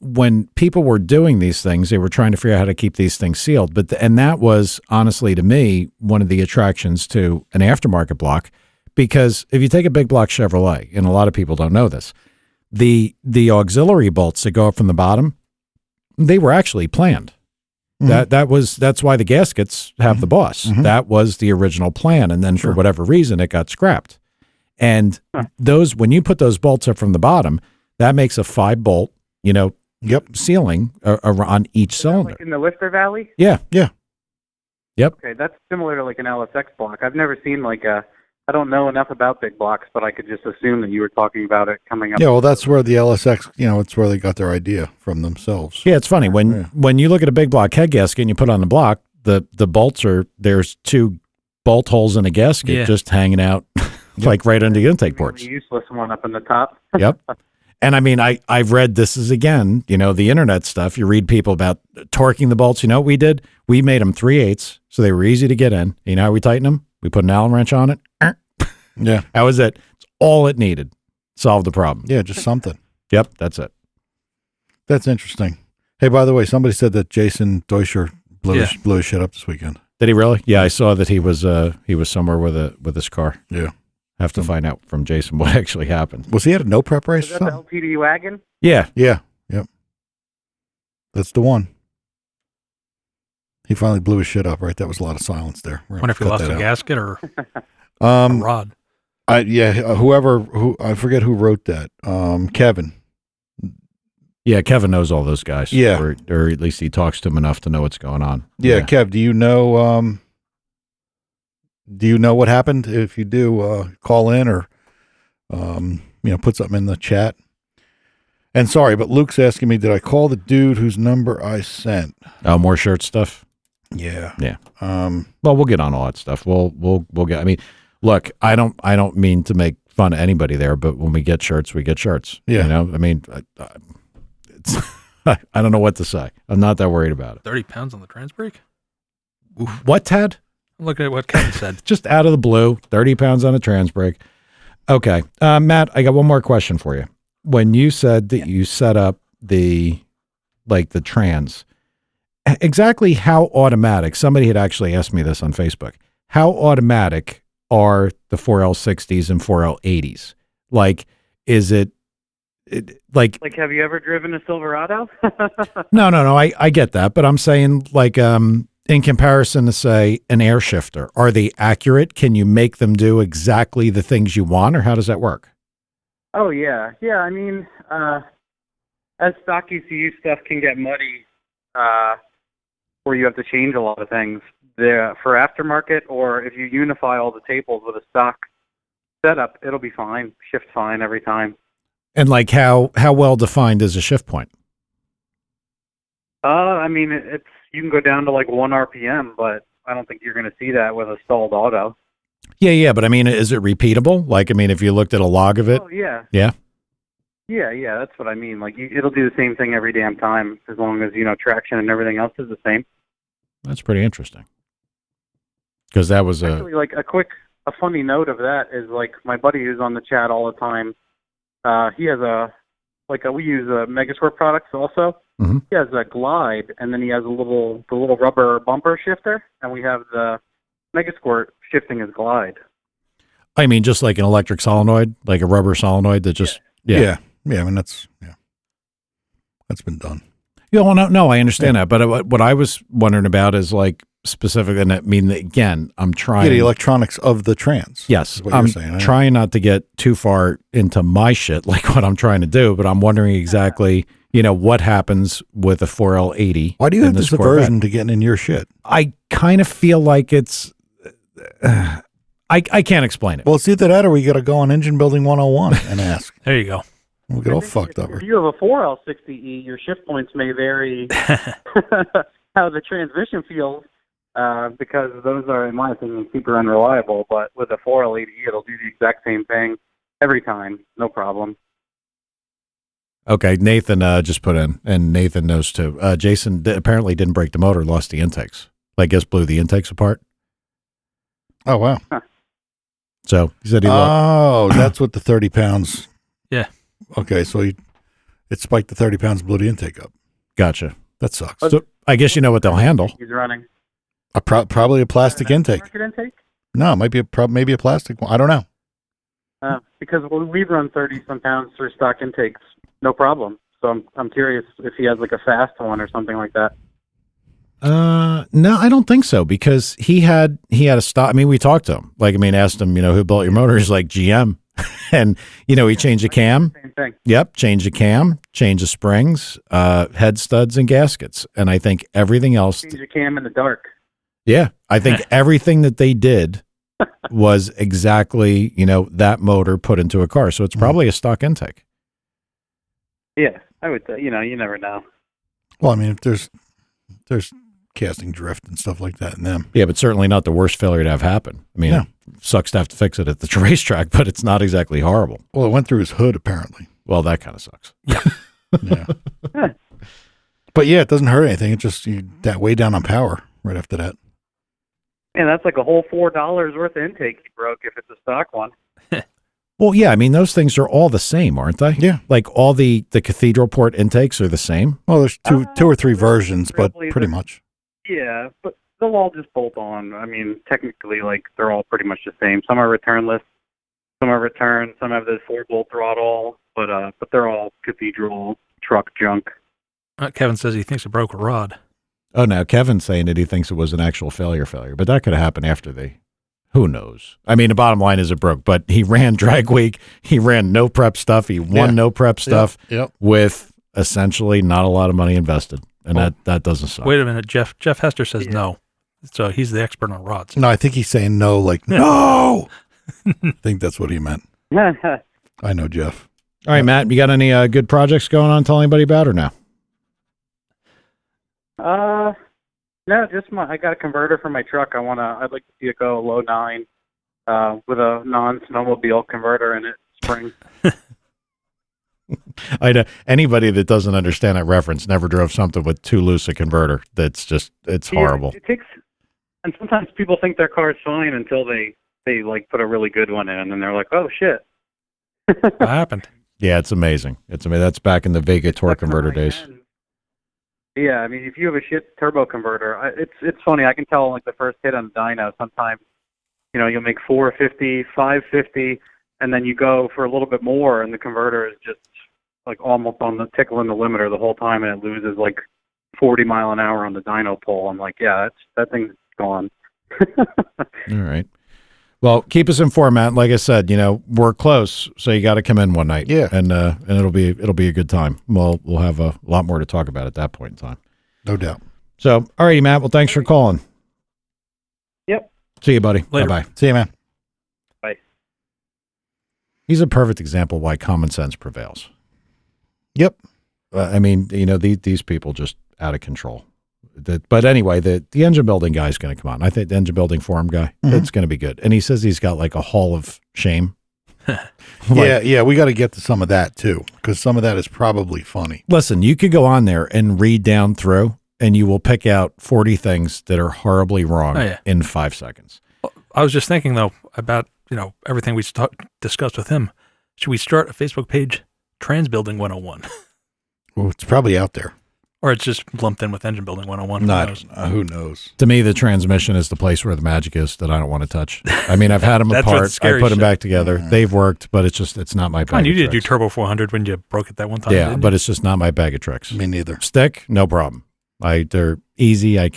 when people were doing these things, they were trying to figure out how to keep these things sealed. And that was, honestly, to me, one of the attractions to an aftermarket block, because if you take a big block Chevrolet, and a lot of people don't know this, the auxiliary bolts that go up from the bottom, they were actually planned. Mm-hmm. That's why the gaskets have the boss. Mm-hmm. That was the original plan. And then for whatever reason, it got scrapped. And when you put those bolts up from the bottom, that makes a 5-bolt, Yep. sealing on each cylinder. Like in the lifter valley? Yeah. Yep. Okay, that's similar to like an LSX block. I've never seen like I don't know enough about big blocks, but I could just assume that you were talking about it coming up. Yeah, well, that's where the LSX, it's where they got their idea from themselves. Yeah, it's funny when you look at a big block head gasket and you put it on the block, the bolts there's 2 bolt holes in a gasket just hanging out like right under the intake ports. Useless one up in the top. Yep. And I mean, I've read this is again, the internet stuff. You read people about torquing the bolts. You know what we did? We made them 3/8, so they were easy to get in. You know how we tighten them? We put an Allen wrench on it. Yeah. That was it. It's all it needed. Solved the problem. Yeah, just something. Yep, that's it. That's interesting. Hey, by the way, somebody said that Jason Deutscher blew his shit up this weekend. Did he really? Yeah, I saw that he was somewhere with his car. Yeah. Have to find out from Jason what actually happened. Was he at a no prep race Is or that the something? LTD wagon? Yeah. Yeah. Yep. That's the one. He finally blew his shit up, right? That was a lot of silence there. Wonder if he lost a gasket or a Um, rod. who I forget who wrote that. Kevin. Yeah, Kevin knows all those guys. Yeah. Or at least he talks to them enough to know what's going on. Yeah, Kev, do you know what happened? If you do, call in or put something in the chat. And sorry, but Luke's asking me, did I call the dude whose number I sent? Oh, more shirt stuff. Yeah. Yeah. Well, we'll get on all that stuff. We'll get. I mean, look, I don't mean to make fun of anybody there, but when we get shirts, we get shirts. Yeah. I mean, it's I don't know what to say. I'm not that worried about it. 30 pounds on the trans brake? What, Ted? Look at what Kevin said. Just out of the blue, 30 pounds on a trans brake. Okay. Matt, I got one more question for you. When you said that you set up the trans, exactly how automatic, somebody had actually asked me this on Facebook, how automatic are the 4L60s and 4L80s? Like, is it like, have you ever driven a Silverado? no, I get that, but I'm saying in comparison to say an air shifter, are they accurate? Can you make them do exactly the things you want, or how does that work? Oh, yeah. Yeah, I mean, as stock ECU stuff can get muddy, where you have to change a lot of things, for aftermarket, or if you unify all the tables with a stock setup, it'll be fine, shift fine every time. And how well defined is a shift point? I mean, you can go down to 1 RPM, but I don't think you're going to see that with a stalled auto. Yeah, but I mean, is it repeatable? If you looked at a log of it? Oh, yeah. Yeah? Yeah, that's what I mean. It'll do the same thing every damn time, as long as, traction and everything else is the same. That's pretty interesting. Because that was actually, a funny note of that is, my buddy who's on the chat all the time, he has we use Megasquirt products also. Mm-hmm. He has a Glide, and then he has the little rubber bumper shifter, and we have the Megasquirt shifting his Glide. I mean, just like an electric solenoid, like a rubber solenoid that just Yeah. I mean, that's been done. Yeah, well, no, I understand that, but what I was wondering about is specific, and I mean, again, I'm trying. Yeah, the electronics of the trans. Yes, is what I'm you're saying. trying not to get too far into my shit, like what I'm trying to do, but I'm wondering exactly, what happens with a 4L80. Why do you have this aversion to getting in your shit? I kind of feel like it's. I can't explain it. Well, it's either that or we got to go on Engine Building 101 and ask. There you go. We'll get all fucked up. If you have a 4L60E, your shift points may vary how the transmission feels, because those are, in my opinion, super unreliable. But with a 4L80E, it'll do the exact same thing every time, no problem. Okay, Nathan just put in, and Nathan knows too. Jason apparently didn't break the motor, lost the intakes. I guess blew the intakes apart. Oh, wow. Huh. So he said he lost. That's what the 30 pounds. Yeah. Okay, so it spiked the 30 pounds, blew the intake up. Gotcha. That sucks. So I guess you know what they'll handle. He's running. Probably a plastic intake. Intake? No, it might be maybe a plastic one. I don't know. Because we've run 30-some pounds through stock intakes, no problem. So I'm curious if he has a fast one or something like that. No, I don't think so, because he had a stock. I mean, we talked to him. Asked him, who built your motor? He's like, GM. And, he changed the cam. Same thing. Yep. Changed the cam, changed the springs, head studs and gaskets. And I think everything else. Change the cam in the dark. Yeah. I think everything that they did was exactly, that motor put into a car. So it's probably a stock intake. Yeah, I would say, you never know. Well, I mean, if there's casting drift and stuff like that in them. Yeah, but certainly not the worst failure to have happen. I mean, Yeah. it sucks to have to fix it at the racetrack, but it's not exactly horrible. Well, it went through his hood, apparently. Well, that kind of sucks. Yeah. But yeah, it doesn't hurt anything. It just, that way down on power right after that. And that's like a whole $4 worth of intake he broke if it's a stock one. Well, yeah, I mean, those things are all the same, aren't they? Yeah. Like all the cathedral port intakes are the same. Well, there's two or three versions, but probably pretty the- much. Yeah, but they'll all just bolt on. I mean, technically, like, they're all pretty much the same. Some are returnless, some are returned, some have the 4-bolt throttle, but they're all cathedral truck junk. Kevin says he thinks it broke a rod. Oh, now Kevin's saying that he thinks it was an actual failure, but that could have happened after who knows? I mean, the bottom line is it broke, but he ran drag week. He ran no prep stuff. He won no prep stuff Yep. with essentially not a lot of money invested. And that doesn't suck. Wait a minute, Jeff Hester says no. So he's the expert on rods. No, I think he's saying no, like, no. I think that's what he meant. I know, Jeff. All right, Matt, you got any good projects going on? Tell anybody about or no? No, just I got a converter for my truck. I'd like to see it go low 9, with a non-snowmobile converter in it, spring. Anybody that doesn't understand that reference never drove something with too loose a converter. It's horrible. Yeah, it takes, and sometimes people think their car is fine until they like put a really good one in, and they're like, oh shit. What happened? Yeah, it's amazing. That's back in the Vega torque converter days. Yeah, I mean, if you have a shit turbo converter, it's funny. I can tell like the first hit on the dyno. Sometimes, you'll make 450, 550, and then you go for a little bit more, and the converter is just like almost on the tickling the limiter the whole time, and it loses like 40 mile an hour on the dyno pole. I'm like, yeah, that thing's gone. All right. Well, keep us informed, Matt. Like I said, we're close, so you got to come in one night. Yeah. And it'll be a good time. We'll have a lot more to talk about at that point in time. No doubt. So, all righty, Matt. Well, thanks for calling. Yep. See you, buddy. Later. Bye-bye. See you, man. Bye. He's a perfect example why common sense prevails. Yep. I mean, these people just out of control. But anyway, the engine building guy is going to come on. I think the engine building forum guy, it's going to be good. And he says he's got like a hall of shame. Yeah, we got to get to some of that too, because some of that is probably funny. Listen, you could go on there and read down through, and you will pick out 40 things that are horribly wrong in 5 seconds. I was just thinking, though, about everything we discussed with him. Should we start a Facebook page, Trans Building 101? Well, it's probably out there. Or it's just lumped in with Engine Building 101. Who knows? To me, the transmission is the place where the magic is that I don't want to touch. I mean, I've had them That's apart. what's scary I put them shit. back together. They've worked, but it's not my bag. Come on, you of did do tricks. Turbo 400 when you broke it that one time. Yeah, didn't but you? it's just not my bag of tricks. Me neither. Stick, no problem. They're easy. I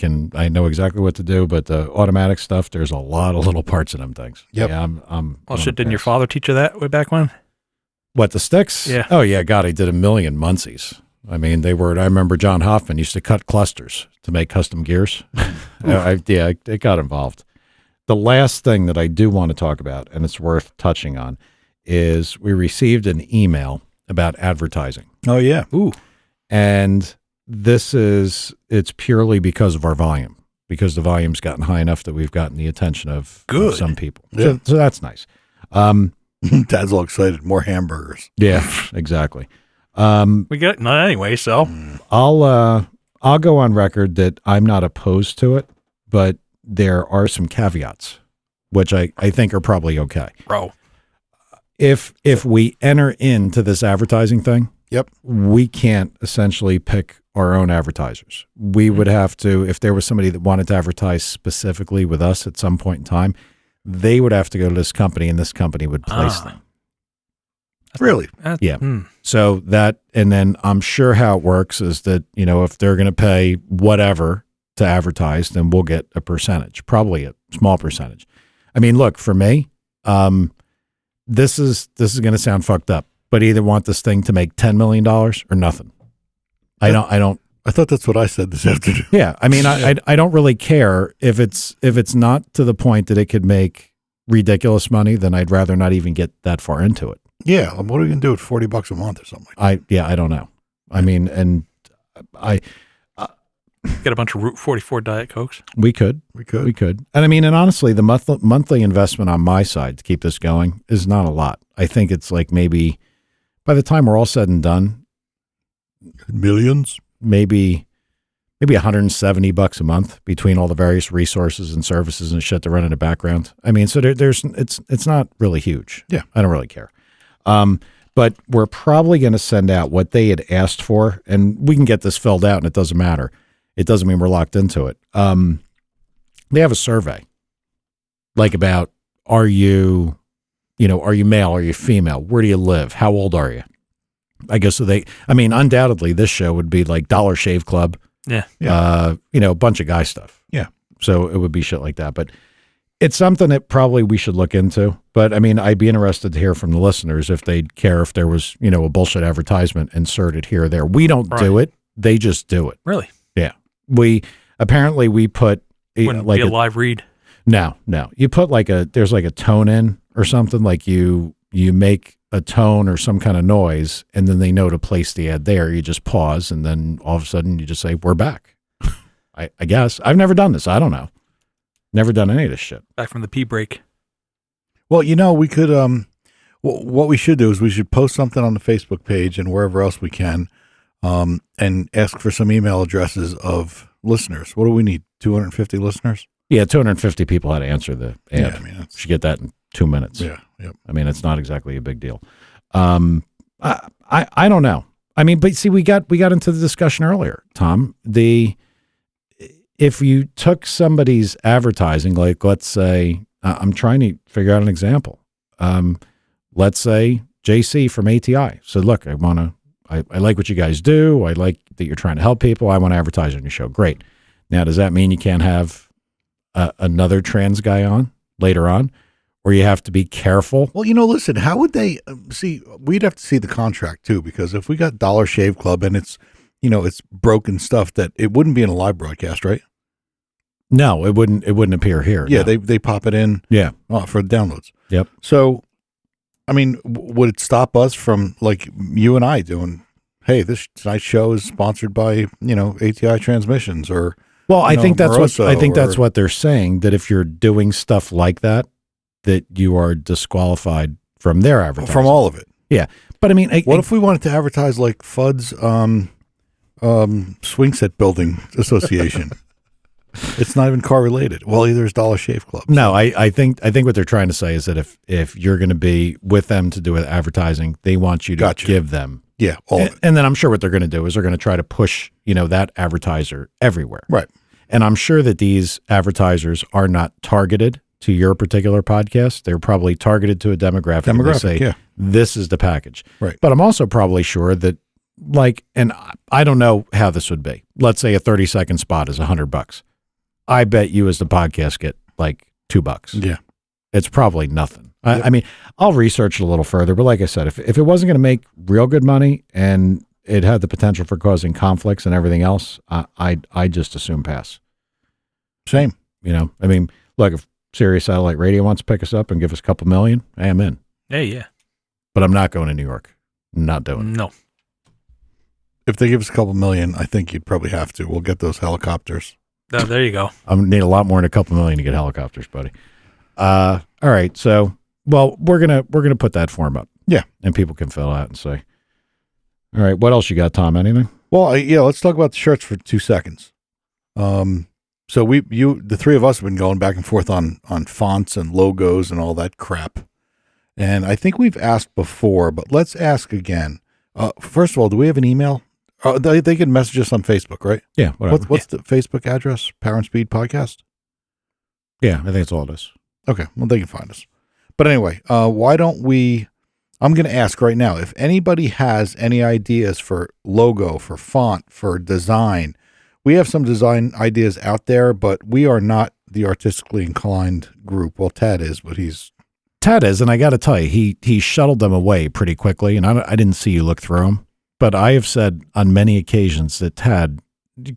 know exactly what to do, but the automatic stuff, there's a lot of little parts in them things. Yep. Yeah, I'm Well, shit, didn't your father teach you that way back when? What, the sticks? Yeah. Oh, yeah. God, I did a million Muncies. I mean, I remember John Hoffman used to cut clusters to make custom gears. It got involved. The last thing that I do want to talk about, and it's worth touching on, is we received an email about advertising. Oh, yeah. Ooh. And it's purely because of our volume, because the volume's gotten high enough that we've gotten the attention of some people. Yeah. So that's nice. Dad's all excited. More hamburgers. Yeah, exactly. We got none anyway, so. I'll go on record that I'm not opposed to it, but there are some caveats, which I think are probably okay. Bro. If we enter into this advertising thing, Yep. we can't essentially pick our own advertisers. We would have to, if there was somebody that wanted to advertise specifically with us at some point in time, they would have to go to this company, and this company would place them. Really? Yeah. So that, and then I'm sure how it works is that, if they're going to pay whatever to advertise, then we'll get a percentage, probably a small percentage. I mean, look, for me, this is going to sound fucked up, but either want this thing to make $10 million or nothing. I don't. I thought that's what I said this afternoon. Yeah, I mean, I don't really care if it's not to the point that it could make ridiculous money. Then I'd rather not even get that far into it. Yeah, what are we gonna do at $40 a month or something? I don't know. I mean, and Get a bunch of Route 44 Diet Cokes. we could, and I mean, and honestly, the monthly investment on my side to keep this going is not a lot. I think it's like maybe by the time we're all said and done, Millions. maybe $170 a month between all the various resources and services and shit to run in the background. I mean, so it's not really huge. Yeah. I don't really care. But we're probably going to send out what they had asked for, and we can get this filled out, and it doesn't matter. It doesn't mean we're locked into it. They have a survey, like about, are you male? Are you female? Where do you live? How old are you? I guess so undoubtedly this show would be like Dollar Shave Club. Yeah. A bunch of guy stuff. Yeah. So it would be shit like that. But it's something that probably we should look into. But I mean, I'd be interested to hear from the listeners if they'd care if there was, a bullshit advertisement inserted here or there. We don't do it. They just do it. Really? Yeah. We put Wouldn't be a live read. No. You put there's like a tone in or something, like you make a tone or some kind of noise, and then they know to place the ad there. You just pause, and then all of a sudden you just say, we're back. I guess. I've never done this. I don't know. Never done any of this shit. Back from the pee break. Well, we could, what we should do is we should post something on the Facebook page and wherever else we can, and ask for some email addresses of listeners. What do we need? 250 listeners? Yeah, 250 people had to answer the ad. Yeah, I mean, should get that in 2 minutes. Yeah, yep. I mean, it's not exactly a big deal. I don't know. I mean, but see, we got into the discussion earlier, Tom. If you took somebody's advertising, like let's say, I'm trying to figure out an example. Let's say JC from ATI said, look, I like what you guys do. I like that you're trying to help people. I want to advertise on your show. Great. Now, does that mean you can't have another trans guy on later on? Or you have to be careful? Well, listen, how would they see? We'd have to see the contract too, because if we got Dollar Shave Club and it's, it's broken stuff, that it wouldn't be in a live broadcast, right? No, it wouldn't appear here. Yeah, no. they pop it in. Yeah, for downloads. Yep. So, I mean, would it stop us from, like, you and I doing, hey, this tonight's show is sponsored by ATI Transmissions or? Well, I think that's Moroso that's what they're saying, that if you're doing stuff like that you are disqualified from their advertising. From all of it. Yeah. But I mean, what if we wanted to advertise like Fudd's Swing Set Building Association? It's not even car related. Well, there's Dollar Shave Club. No, I think what they're trying to say is that if you're going to be with them to do with advertising, they want you to give them. Yeah. All of it. And then I'm sure what they're going to do is they're going to try to push, that advertiser everywhere. Right. And I'm sure that these advertisers are not targeted to your particular podcast. They're probably targeted to a demographic. And they say, this is the package. Right. But I'm also probably sure that, and I don't know how this would be. Let's say a 30-second spot is $100. I bet you as the podcast get like $2. Yeah. It's probably nothing. I mean, I'll research it a little further, but like I said, if it wasn't going to make real good money and it had the potential for causing conflicts and everything else, I just assume pass. Same. I mean, look, if Sirius Satellite Radio wants to pick us up and give us a couple million, I am in. Hey, yeah. But I'm not going to New York. Not doing it. No. If they give us a couple million, I think you'd probably have to. We'll get those helicopters. There you go. I need a lot more than a couple million to get helicopters, buddy. All right. So, well, we're gonna put that form up. Yeah. And people can fill out and say, all right, what else you got, Tom? Anything? Well, let's talk about the shirts for 2 seconds. So the three of us have been going back and forth on fonts and logos and all that crap. And I think we've asked before, but let's ask again. First of all, do we have an email? They can message us on Facebook, right? Yeah. Whatever. What's the Facebook address? Power and Speed Podcast? Yeah, I think that's all it is. Okay. Well, they can find us. But anyway, why don't we, I'm going to ask right now, if anybody has any ideas for logo, for font, for design. We have some design ideas out there, but we are not the artistically inclined group. Well, Tad is, but he's Tad is, and I got to tell you, he shuttled them away pretty quickly, and I didn't see you look through them, but I have said on many occasions that Tad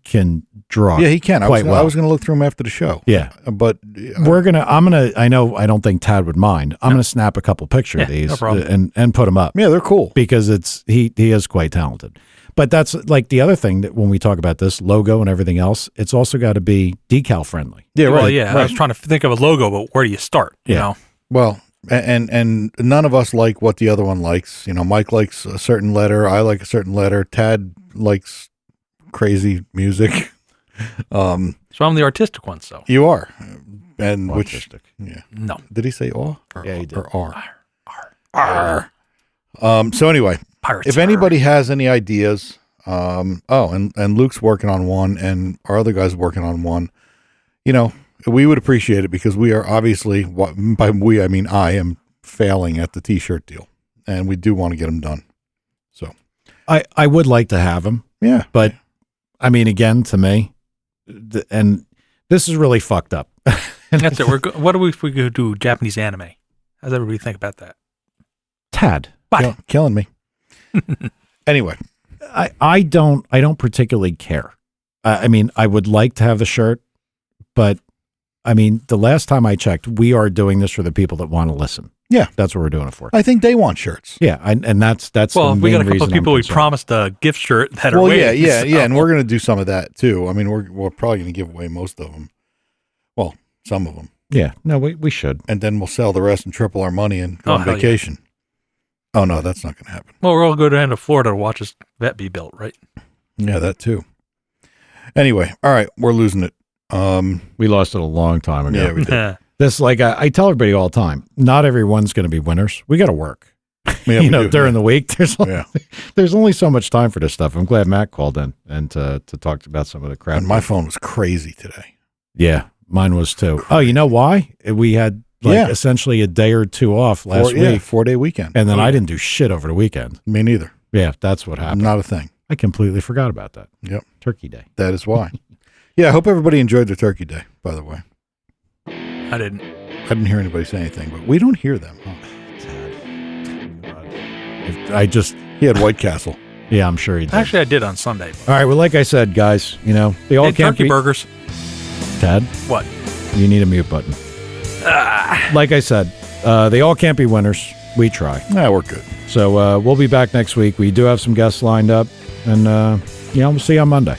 can draw. Yeah, he can. I quite well. was going to look through them after the show. Yeah, but I know I don't think Tad would mind. I'm going to snap a couple pictures of these and put them up. Yeah, they're cool because he is quite talented. But that's like the other thing that when we talk about this logo and everything else, it's also got to be decal friendly. Yeah, right. Well, yeah, right. I was trying to think of a logo, but where do you start? You know? Well, and none of us like what the other one likes. You know, Mike likes a certain letter. I like a certain letter. Tad likes crazy music. So I'm the artistic one. So you are, and Artistic. yeah. No, Did he say aw? Yeah, he did. Or R. So anyway, pirates. if anybody has any ideas, and Luke's working on one, and our other guy's working on one, you know, we would appreciate it because we are obviously, by we, I mean I am failing at the T-shirt deal, and we do want to get them done. So I would like to have them. yeah, But I mean, again, to me, and this is really fucked up. That's it. What do we if we go do Japanese anime? How does everybody think about that? Tad. killing me. Anyway, I don't particularly care. I mean, I would like to have the shirt, but I mean, the last time I checked, we are doing this for the people that want to listen. Yeah, that's what we're doing it for. I think they want shirts. Yeah, and that's well, the we got a main couple of reason people I'm we concerned. promised a gift shirt that are Well, waiting. yeah, so- and we're going to do some of that too. I mean, we're probably going to give away most of them. Well, some of them. Yeah, no, we should. And then we'll sell the rest and triple our money and go on hell yeah. vacation. Oh, no, that's not going to happen. Well, we're all going down to Florida to watch this vet be built, right? Yeah, that too. Anyway, all right, we're losing it. We lost it a long time ago. Yeah, we did. This, like I tell everybody all the time, not everyone's going to be winners. We got to work. Yeah, you we know, do, during yeah. the week, Yeah. there's only so much time for this stuff. I'm glad Matt called in and to talk about some of the crap. And my phone was crazy today. Yeah, mine was too. Oh, you know why? We had essentially a day or two off last week. 4-day weekend. And then I didn't do shit over the weekend. Me neither. Yeah, that's what happened. Not a thing. I completely forgot about that. Yep. Turkey Day. That is why. Yeah, I hope everybody enjoyed their Turkey Day, by the way. I didn't. I didn't hear anybody say anything, but we don't hear them. Huh? He had White Castle. Yeah, I'm sure he did. Actually, I did on Sunday. All right, well, like I said, guys, you know, they all Hey, can't turkey be... burgers. Tad, What? you need a mute button. Like I said, they all can't be winners. We try. Yeah, we're good. So we'll be back next week. We do have some guests lined up, and, we'll see you on Monday.